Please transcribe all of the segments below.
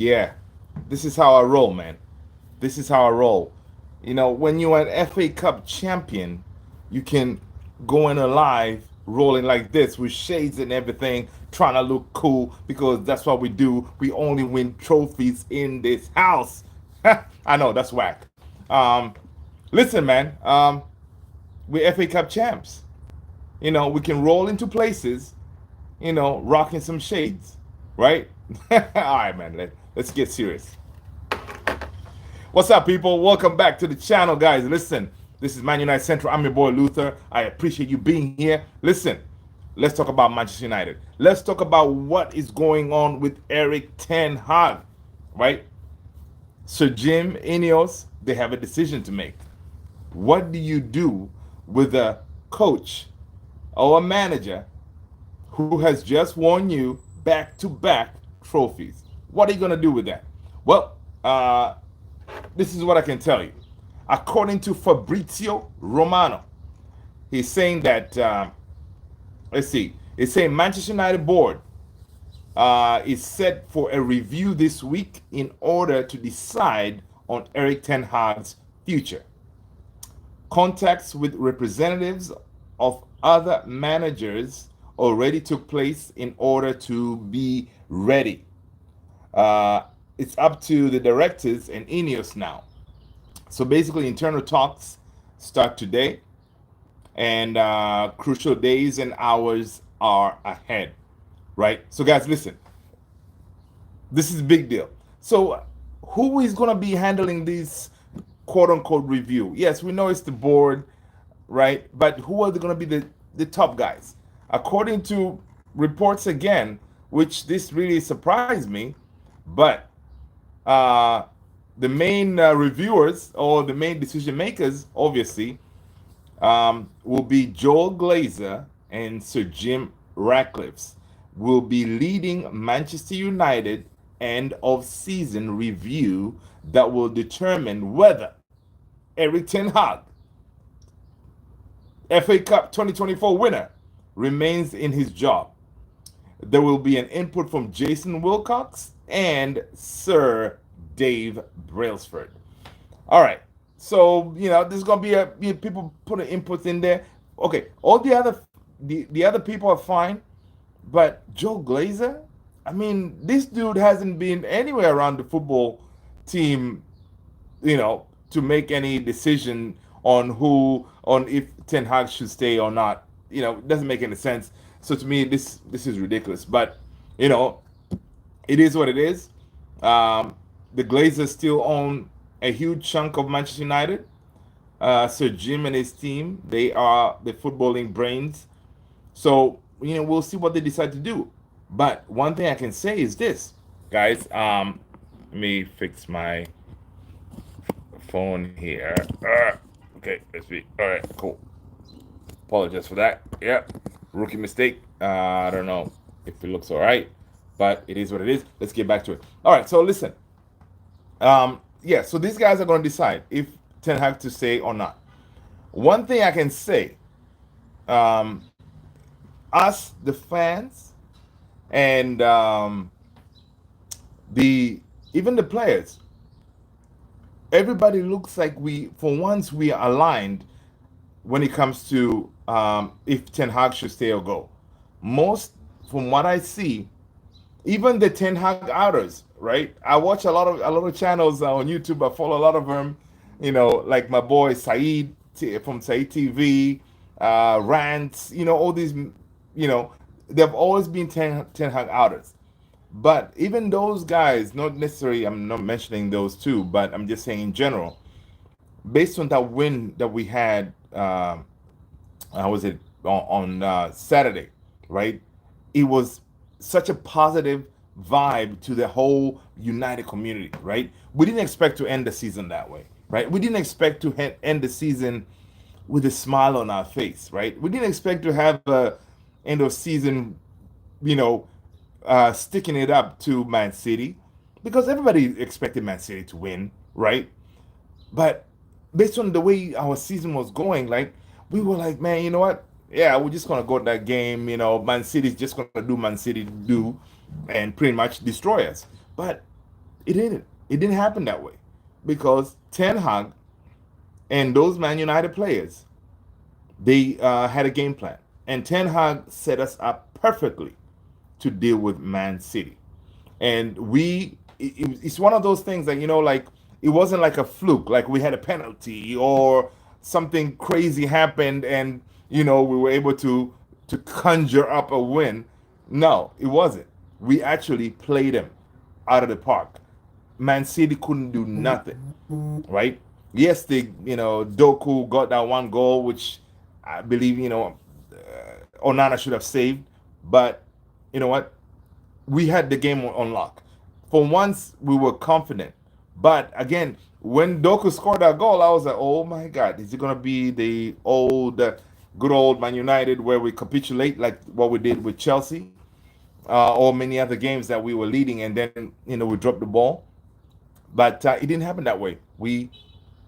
Yeah, this is how I roll, man. This is how I roll. You know, when you're an FA Cup champion, you can go in alive rolling like this with shades and everything, trying to look cool because that's what we do. We only win trophies in this house. I know that's whack. Listen, man, we're FA Cup champs. You know, we can roll into places, rocking some shades, right? All right, man, let's get serious. What's up, people? Welcome back to the channel, guys. Listen, this is Man United Central. I'm your boy Luther. I appreciate you being here. Listen, let's talk about Manchester United. Let's talk about what is going on with Erik ten Hag, right? Sir Jim Ineos, they have a decision to make. What do you do with a coach or a manager who has just won you back-to-back trophies? What are you going to do with that? Well, this is what I can tell you. According to Fabrizio Romano, he's saying that, let's see, it's saying Manchester United board is set for a review this week in order to decide on Erik ten Hag's future. Contacts with representatives of other managers already took place in order to be ready. It's up to the directors and Ineos now. So basically, internal talks start today, and crucial days and hours are ahead, right? So, guys, listen, this is a big deal. So, who is going to be handling this quote unquote review? Yes, we know it's the board, right? But who are going to be the top guys? According to reports again, which this really surprised me, but the main reviewers or the main decision makers, obviously, will be Joel Glazer and Sir Jim Ratcliffe, will be leading Manchester United end of season review that will determine whether Erik ten Hag, FA Cup 2024 winner, remains in his job. There will be an input from Jason Wilcox and Sir Dave Brailsford. All right. So, there's gonna be people putting inputs in there. Okay, all the other people are fine, but Joe Glazer, I mean, this dude hasn't been anywhere around the football team, to make any decision on if Ten Hag should stay or not. It doesn't make any sense. So to me, this is ridiculous. But it is what it is. The Glazers still own a huge chunk of Manchester United. Sir Jim and his team, they are the footballing brains. So, we'll see what they decide to do. But one thing I can say is this, guys. Let me fix my phone here. Okay, let's see. All right, cool. Apologize for that. Yeah, rookie mistake. I don't know if it looks all right, but it is what it is. Let's get back to it. All right, so listen. Yeah, so these guys are going to decide if Ten Hag to stay or not. One thing I can say, us, the fans, and the even the players, everybody looks like for once, we are aligned when it comes to if Ten Hag should stay or go. Most, from what I see, even the Ten Hag outers, right? I watch a lot of channels on YouTube. I follow a lot of them, like my boy Saeed from Saeed TV, Rants, all these, they've always been Ten Hag outers. But even those guys, not necessarily, I'm not mentioning those two, but I'm just saying in general, based on that win that we had, how was it on Saturday, right? It was such a positive vibe to the whole United community, right? We didn't expect to end the season that way, right? We didn't expect to end the season with a smile on our face, right? We didn't expect to have a end of season, you know, sticking it up to Man City because everybody expected Man City to win, right? But based on the way our season was going, like we were like, man, you know what? Yeah, we're just gonna go to that game. Man City's just gonna do Man City do, and pretty much destroy us. But It didn't. It didn't happen that way because Ten Hag and those Man United players, they had a game plan, and Ten Hag set us up perfectly to deal with Man City. And it's one of those things that, like, it wasn't like a fluke, like we had a penalty or something crazy happened and, we were able to conjure up a win. No, it wasn't. We actually played them out of the park. Man City couldn't do nothing, right? Yes, Doku got that one goal, which I believe, Onana should have saved. But you know what? We had the game on lock. For once, we were confident. But again, when Doku scored that goal, I was like, oh my God, is it going to be the good old Man United where we capitulate like what we did with Chelsea or many other games that we were leading and then, we dropped the ball? But it didn't happen that way. We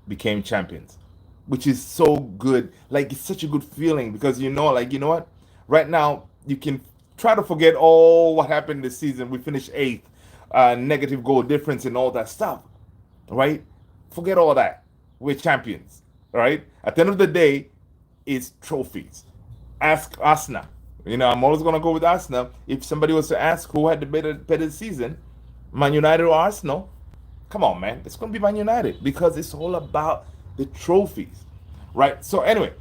became champions, which is so good. Like, it's such a good feeling because, like, you know what? Right now, you can try to forget all what happened this season. We finished eighth, negative goal difference and all that stuff, right? Forget all that. We're champions, right? At the end of the day, it's trophies. Ask Arsenal. I'm always going to go with Arsenal. If somebody was to ask who had the better season, Man United or Arsenal, come on, man. It's going to be Man United because it's all about the trophies, right? So anyway,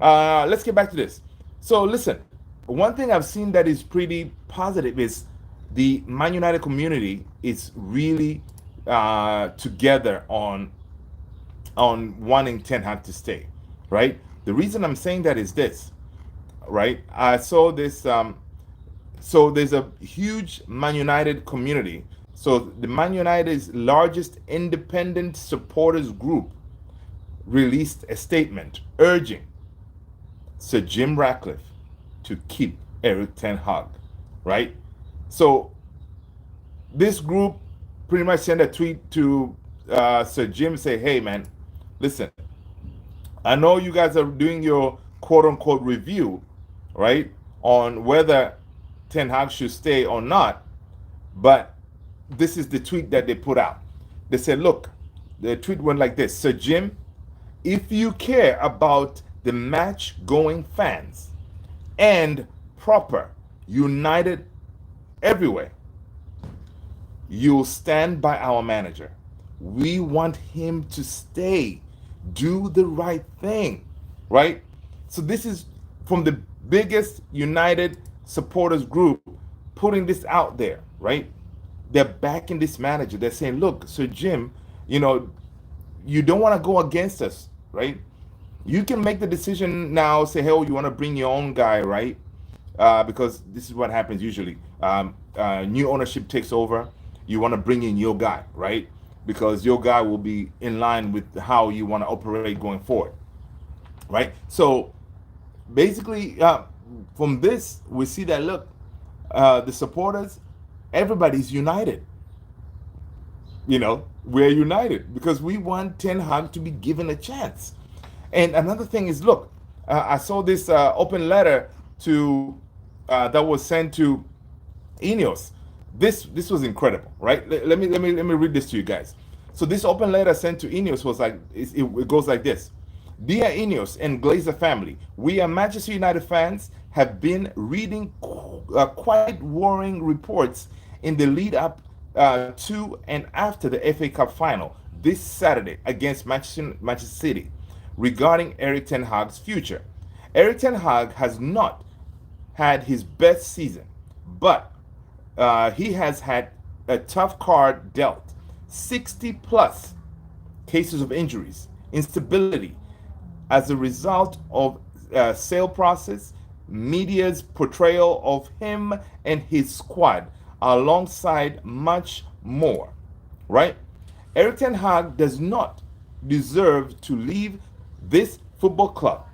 let's get back to this. So listen, one thing I've seen that is pretty positive is the Man United community is really together on wanting Ten Hag to stay, right? The reason I'm saying that is this, right? I saw this. So there's a huge Man United community. So the Man United's largest independent supporters group released a statement urging Sir Jim Ratcliffe to keep Erik ten Hag, right? So this group pretty much sent a tweet to Sir Jim, say, hey man, listen, I know you guys are doing your quote unquote review, right, on whether Ten Hag should stay or not, but this is the tweet that they put out. They said, look, the tweet went like this: Sir Jim, if you care about the match going fans and proper United everywhere, you'll stand by our manager. We want him to stay. Do the right thing, right? So this is from the biggest United supporters group putting this out there, right? They're backing this manager. They're saying, look, Sir Jim, you don't want to go against us, right? You can make the decision now, say, hey, you want to bring your own guy, right? Because this is what happens usually. New ownership takes over. You want to bring in your guy, right? Because your guy will be in line with how you want to operate going forward, right? So basically, from this, we see that, look, the supporters, everybody's united. We're united because we want Ten Hag to be given a chance. And another thing is, look, I saw this open letter that was sent to Ineos. This was incredible, right? Let me read this to you guys. So this open letter sent to Ineos was like, it goes like this: Dear Ineos and Glazer family, we are Manchester United fans have been reading quite worrying reports in the lead up to and after the FA Cup final this Saturday against Manchester City regarding Erik ten Hag's future. Erik ten Hag has not had his best season, but he has had a tough card dealt. 60 plus cases of injuries, instability as a result of sale process, media's portrayal of him and his squad, alongside much more, right? Erik ten Hag does not deserve to leave this football club,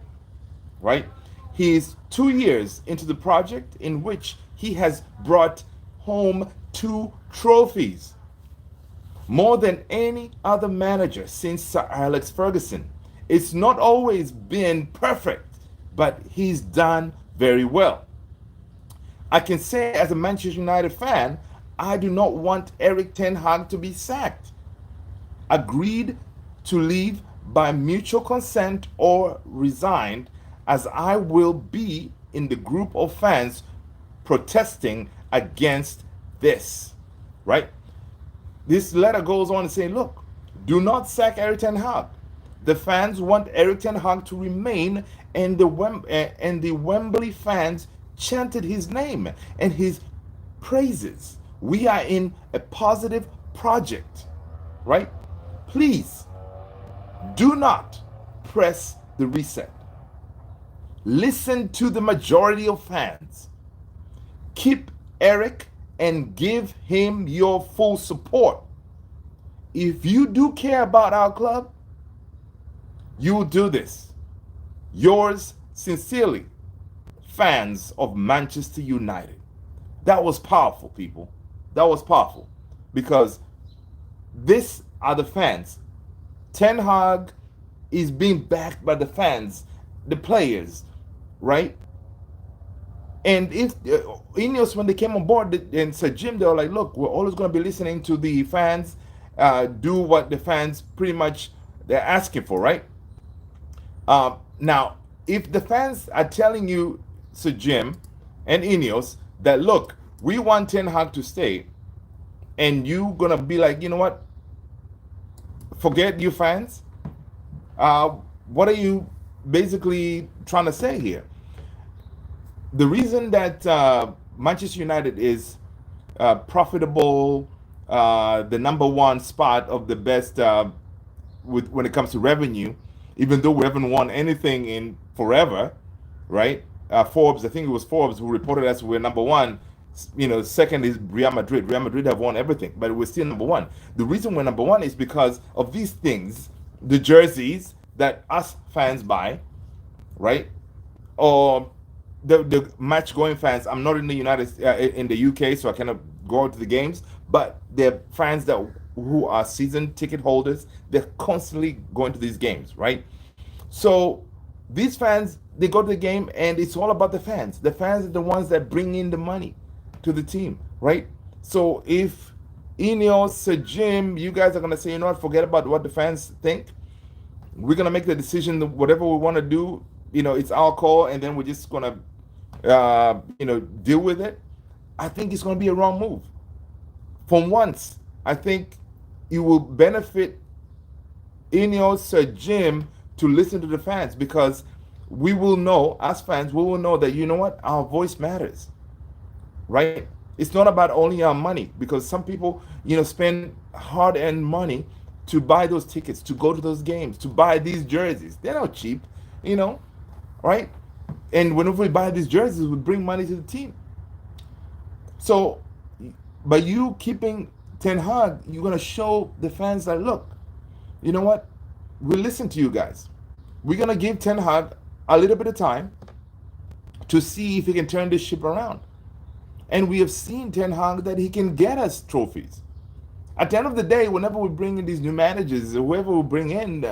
right? He is 2 years into the project in which he has brought home 2 trophies, more than any other manager since Sir Alex Ferguson. It's not always been perfect, but he's done very well. I can say as a Manchester United fan, I do not want Erik ten Hag to be sacked. Agreed to leave by mutual consent or resigned, as I will be in the group of fans protesting against this. Right? This letter goes on to say, look, do not sack Erik ten Hag. The fans want Erik ten Hag to remain, and the Wembley fans chanted his name and his praises. We are in a positive project, right? Please do not press the reset. Listen to the majority of fans. Keep Erik and give him your full support. If you do care about our club, you will do this. Yours sincerely, fans of Manchester United. That was powerful, people. That was powerful. Because these are the fans. Ten Hag is being backed by the fans, the players, right? And if Ineos, when they came on board and said, Jim, they were like, look, we're always going to be listening to the fans, do what the fans pretty much they're asking for, right? Now, if the fans are telling you, Sir Jim and Ineos, that look, we want Ten Hag to stay, and you gonna be like, you know what? Forget you fans. What are you basically trying to say here? The reason that Manchester United is profitable, the number one spot of the best when it comes to revenue, even though we haven't won anything in forever, right? Forbes, I think it was Forbes who reported us we're number one. You know, second is Real Madrid. Real Madrid have won everything, but we're still number one. The reason we're number one is because of these things, the jerseys that us fans buy, right? Or the match going fans. I'm not in the in the UK, so I cannot go to the games. But they're fans that who are season ticket holders. They're constantly going to these games, right? So these fans, they go to the game, and it's all about the fans. The fans are the ones that bring in the money to the team, right? So if Ineos, Sir Jim, you guys are gonna say, you know what, forget about what the fans think. We're gonna make the decision, whatever we want to do. You know, it's our call, and then we're just gonna, deal with it. I think it's gonna be a wrong move. For once, I think it will benefit Ineos, Sir Jim, to listen to the fans, because we will know, as fans, we will know that, you know what, our voice matters, right? It's not about only our money, because some people, spend hard-earned money to buy those tickets, to go to those games, to buy these jerseys. They're not cheap, right? And whenever we buy these jerseys, we bring money to the team. So, by you keeping Ten Hag, you're going to show the fans that, look, you know what? We listen to you guys. We're going to give Ten Hag a little bit of time to see if he can turn this ship around. And we have seen Ten Hag that he can get us trophies. At the end of the day, whenever we bring in these new managers, whoever we bring in,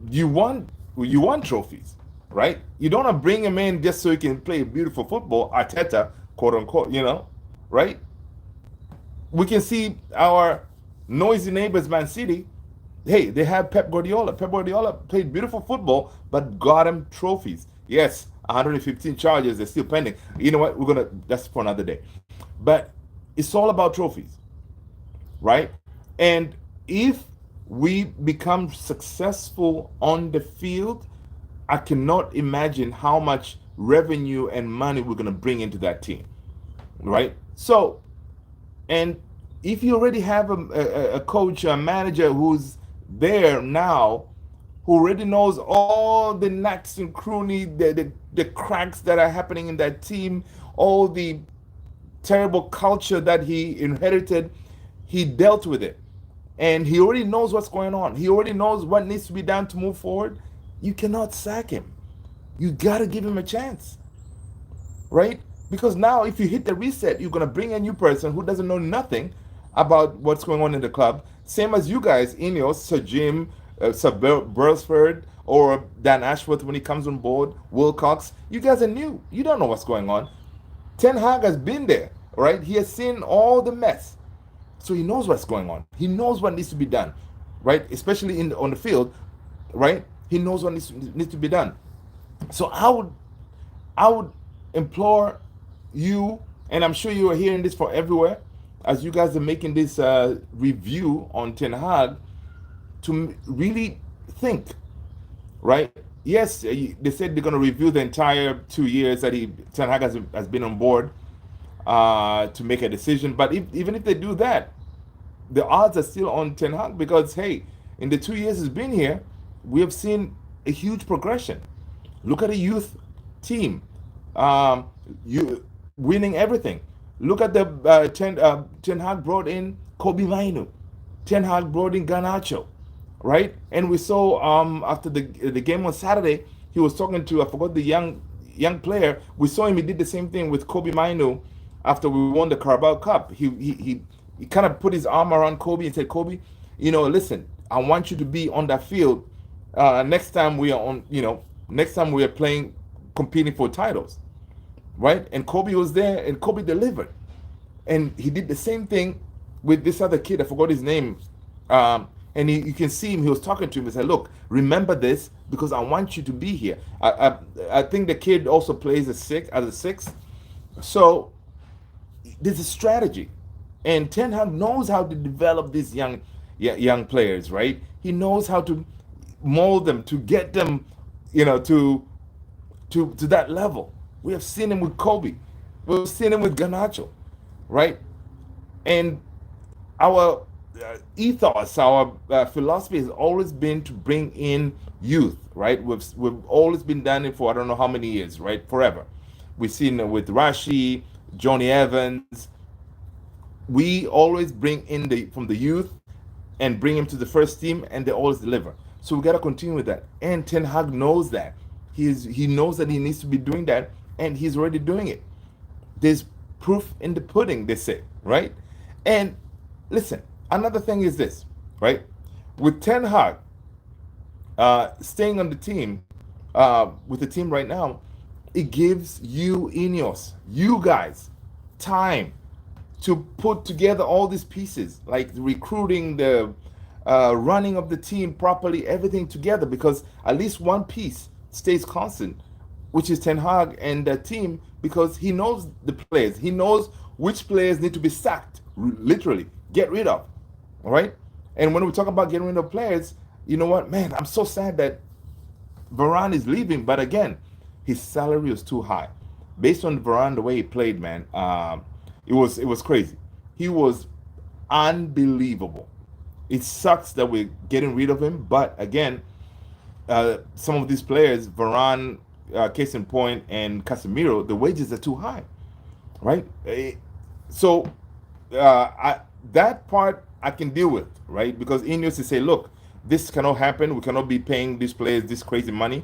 you want trophies, right? You don't want to bring him in just so he can play beautiful football, Arteta, quote unquote, right? We can see our noisy neighbors, Man City. Hey, they have Pep Guardiola. Pep Guardiola played beautiful football, but got him trophies. Yes, 115 charges, they're still pending. You know what? That's for another day. But it's all about trophies, right? And if we become successful on the field, I cannot imagine how much revenue and money we're going to bring into that team, right? So, and if you already have a coach, a manager who's there now, who already knows all the knacks and croony, the cracks that are happening in that team, all the terrible culture that he inherited, he dealt with it. And he already knows what's going on. He already knows what needs to be done to move forward. You cannot sack him. You got to give him a chance, right? Because now if you hit the reset, you're going to bring a new person who doesn't know nothing about what's going on in the club. Same as you guys, Ineos, Sir Jim, Sir Bursford, or Dan Ashworth when he comes on board, Wilcox. You guys are new. You don't know what's going on. Ten Hag has been there. right? He has seen all the mess, so he knows what's going on. He knows what needs to be done, right? Especially in on the field, right? He knows what needs to be done. So I would implore you, and I'm sure you are hearing this from everywhere, as you guys are making this review on Ten Hag, to really think, right? Yes, they said they're going to review the entire 2 years that Ten Hag has been on board to make a decision. But even if they do that, the odds are still on Ten Hag because, hey, in the 2 years he's been here, we have seen a huge progression. Look at the youth team, you winning everything. Look at the Ten Hag brought in Kobe Mainu, Ten Hag brought in Garnacho, right? And we saw after the game on Saturday, he was talking to, I forgot the young player. We saw him. He did the same thing with Kobe Mainu after we won the Carabao Cup. He kind of put his arm around Kobe and said, Kobe, listen, I want you to be on that field next time we are on. Next time we are playing, competing for titles, right? And Kobe was there, and Kobe delivered. And he did the same thing with this other kid. I forgot his name. And you can see him. He was talking to him and said, "Look, remember this because I want you to be here." I think the kid also plays as a six. So there's a strategy, and Ten Hag knows how to develop these young players. Right? He knows how to mold them to get them, to that level. We have seen him with Kobe. We've seen him with Garnacho, right? And our ethos, our philosophy has always been to bring in youth, right? We've always been done it for I don't know how many years, right? Forever. We've seen it with Rashi, Johnny Evans. We always bring in from the youth and bring him to the first team, and they always deliver. So we got to continue with that. And Ten Hag knows that. He knows that he needs to be doing that, and he's already doing it. There's proof in the pudding, they say, right? And listen, another thing is this, right? With Ten Hag staying on the team, with the team right now, it gives you, Ineos, you guys, time to put together all these pieces, like the recruiting, the running of the team properly, everything together, because at least one piece stays constant, which is Ten Hag and the team, because he knows the players. He knows which players need to be sacked, literally, get rid of, all right? And when we talk about getting rid of players, you know what, man, I'm so sad that Varane is leaving, but again, his salary was too high. Based on Varane, the way he played, man, it was crazy. He was unbelievable. It sucks that we're getting rid of him, but again, some of these players, Varane, case in point, and Casemiro, the wages are too high, right? So that part I can deal with, right? Because Ineos to say, look, this cannot happen. We cannot be paying these players this crazy money.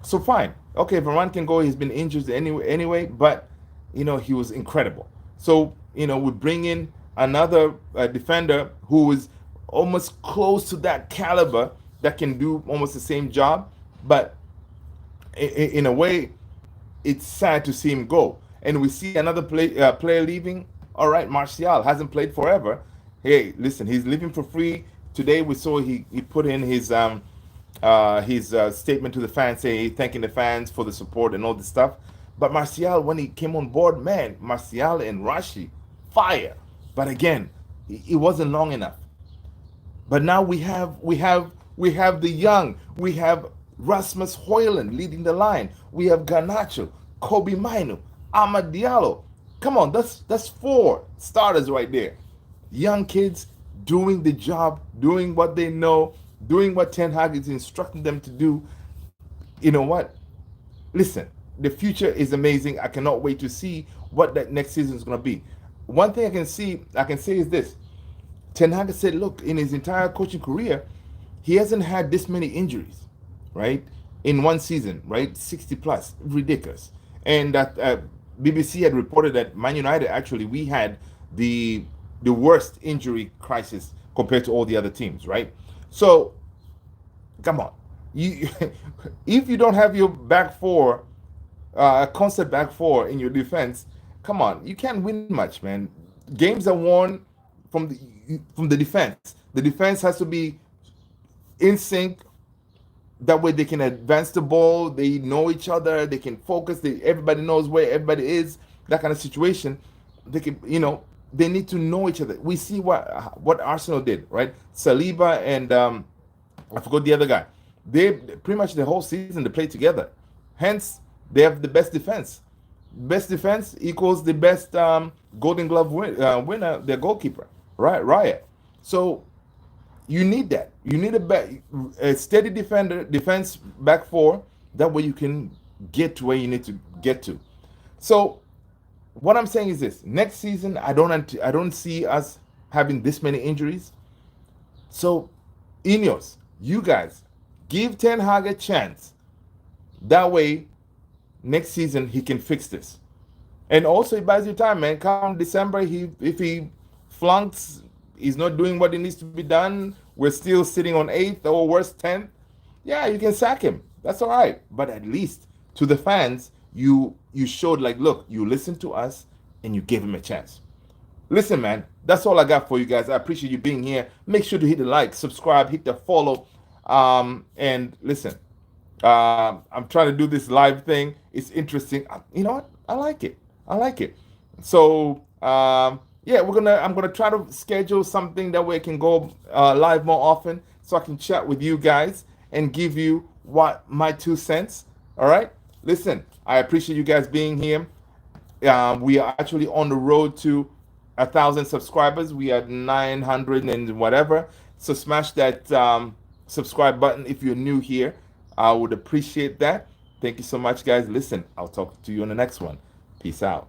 So fine, okay, Varane can go. He's been injured anyway, but he was incredible. So we bring in another defender who is almost close to that caliber that can do almost the same job, but in a way, it's sad to see him go. And we see another player leaving. All right, Martial hasn't played forever. Hey, listen, he's leaving for free. Today we saw he put in his statement to the fans, thanking the fans for the support and all this stuff. But Martial, when he came on board, man, Martial and Rashi, fire. But again, it wasn't long enough. But now we have the young. We have Rasmus Højlund leading the line. We have Garnacho, Kobe Mainu, Amad Diallo. Come on, that's 4 starters right there. Young kids doing the job, doing what they know, doing what Ten Hag is instructing them to do. You know what? Listen, the future is amazing. I cannot wait to see what that next season is going to be. One thing I can say is this. Ten Hag said, look, in his entire coaching career, he hasn't had this many injuries, right? In one season, right? 60 plus, ridiculous. And that BBC had reported that Man United, actually, we had the worst injury crisis compared to all the other teams, right? So, come on. If you don't have your back four, a constant back four in your defense, Come on, you can't win much, man. Games are won from the defense. The defense has to be in sync. That way they can advance the ball. They know each other. They can focus. Everybody knows where everybody is. That kind of situation. They can, they need to know each other. We see what Arsenal did, right? Saliba and I forgot the other guy. They pretty much the whole season they played together. Hence, they have the best defense. Best defense equals the best Golden Glove winner, their goalkeeper, right? Raya. So you need that. You need a steady defense back four. That way you can get to where you need to get to. So what I'm saying is this: next season, I don't see us having this many injuries. So Ineos, you guys, give Ten Hag a chance. That way, next season he can fix this. And also, it buys you time, man. Come December, if he flunks, he's not doing what he needs to be done. We're still sitting on 8th or worst 10th. Yeah, you can sack him. That's all right. But at least to the fans, you showed like, look, you listened to us and you gave him a chance. Listen, man, that's all I got for you guys. I appreciate you being here. Make sure to hit the like, subscribe, hit the follow. And listen, I'm trying to do this live thing. It's interesting. You know what? I like it. So yeah, I'm gonna try to schedule something that way I can go live more often, so I can chat with you guys and give you my 2 cents. All right. Listen, I appreciate you guys being here. We are actually on the road to 1,000 subscribers. We are 900 and whatever. So smash that subscribe button if you're new here. I would appreciate that. Thank you so much, guys. Listen, I'll talk to you on the next one. Peace out.